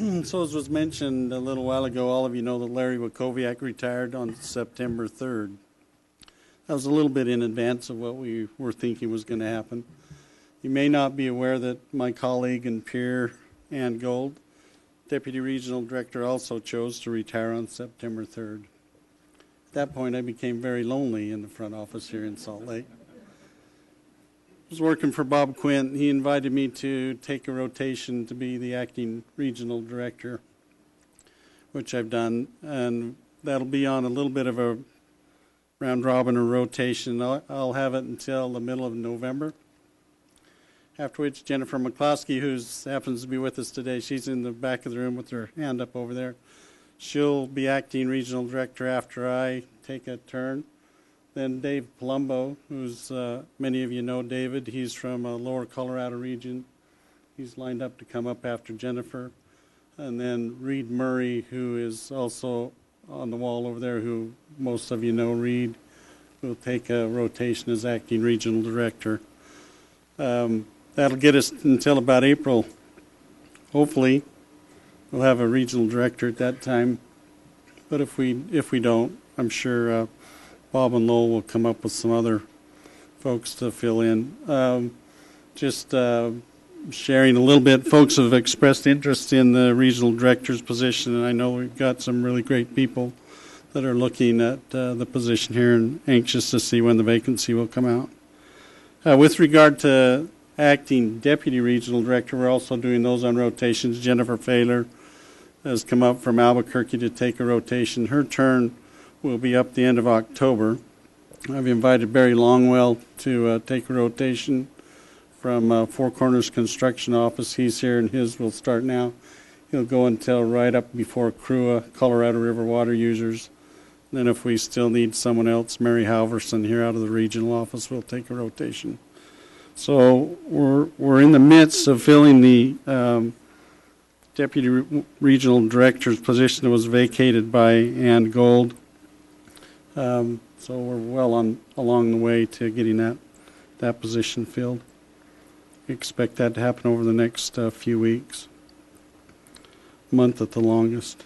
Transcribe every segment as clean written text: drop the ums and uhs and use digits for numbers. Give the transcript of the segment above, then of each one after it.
So as was mentioned a little while ago, all of you know that Larry Wakowiak retired on September 3rd. That was a little bit in advance of what we were thinking was going to happen. You may not be aware that my colleague and peer, Ann Gold, Deputy Regional Director, also chose to retire on September 3rd. At that point, I became very lonely in the front office here in Salt Lake. I was working for Bob Quint. He invited me to take a rotation to be the acting regional director, which I've done, and that'll be on a little bit of a round robin or rotation. I'll have it until the middle of November, after which Jennifer McCloskey, who happens to be with us today, she's in the back of the room with her hand up over there. She'll be acting regional director after I take a turn. Then Dave Palumbo, who's many of you know David. He's from Lower Colorado region. He's lined up to come up after Jennifer. And then Reed Murray, who is also on the wall over there, who most of you know Reed, will take a rotation as acting regional director. That'll get us until about April. Hopefully, we'll have a regional director at that time. But if we don't, I'm sure Bob and Lowell will come up with some other folks to fill in. Sharing a little bit, folks have expressed interest in the regional director's position, and I know we've got some really great people that are looking at the position here and anxious to see when the vacancy will come out. With regard to acting deputy regional director, we're also doing those on rotations. Jennifer Fahler has come up from Albuquerque to take a rotation. Her turn will be up the end of October. I've invited Barry Longwell to take a rotation from Four Corners Construction Office. He's here, and his will start now. He'll go until right up before CRUA, Colorado River Water Users. Then if we still need someone else, Mary Halverson here out of the regional office will take a rotation. So we're in the midst of filling the deputy regional director's position that was vacated by Ann Gold. So we're well along the way to getting that position filled. We expect that to happen over the next few weeks, month at the longest.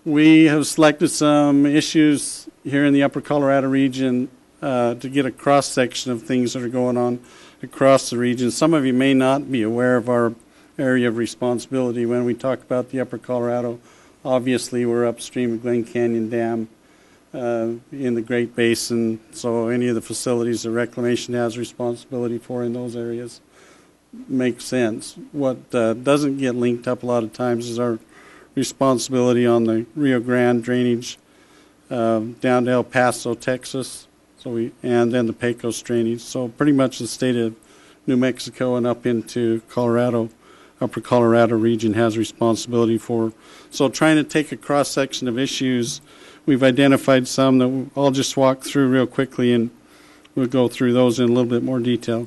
We have selected some issues here in the Upper Colorado region to get a cross-section of things that are going on across the region. Some of you may not be aware of our area of responsibility. When we talk about the Upper Colorado, obviously we're upstream of Glen Canyon Dam in the Great Basin, so any of the facilities that Reclamation has responsibility for in those areas makes sense. What doesn't get linked up a lot of times is our responsibility on the Rio Grande drainage down to El Paso, Texas, and then the Pecos drainage. So pretty much the state of New Mexico and up into Colorado, Upper Colorado region has responsibility for. So trying to take a cross-section of issues, we've identified some that I'll just walk through real quickly, and we'll go through those in a little bit more detail.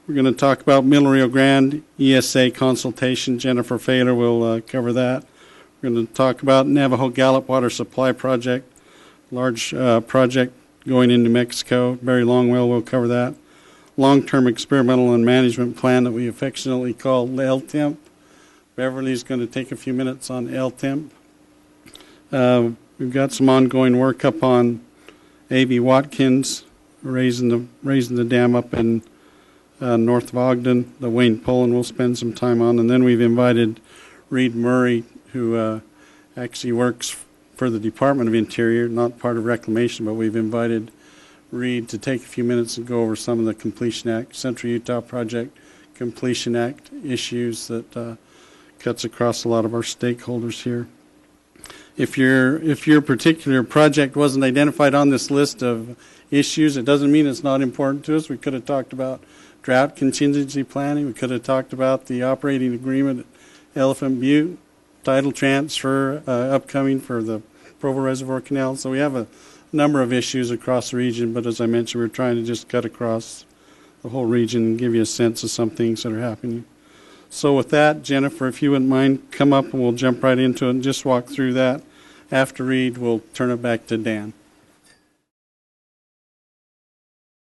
We're going to talk about Middle Rio Grande ESA consultation. Jennifer Fahler will cover that. We're going to talk about Navajo Gallup Water Supply Project, large project going into Mexico. Barry Longwell will cover that. Long-term experimental and management plan that we affectionately call LTEMP. Beverly's going to take a few minutes on LTEMP. We've got some ongoing work up on A.B. Watkins, raising the dam up in north of Ogden. The Wayne Pullen we'll spend some time on. And then we've invited Reed Murray, who actually works for the Department of Interior, not part of Reclamation, but we've invited Reed to take a few minutes and go over some of the Completion Act, Central Utah Project Completion Act issues that cuts across a lot of our stakeholders here. If your particular project wasn't identified on this list of issues, it doesn't mean it's not important to us. We could have talked about drought contingency planning. We could have talked about the operating agreement at Elephant Butte, tidal transfer upcoming for the Provo Reservoir Canal. So we have a number of issues across the region, but as I mentioned, we're trying to just cut across the whole region and give you a sense of some things that are happening. So with that, Jennifer, if you wouldn't mind, come up and we'll jump right into it and just walk through that. After Reed, we'll turn it back to Dan.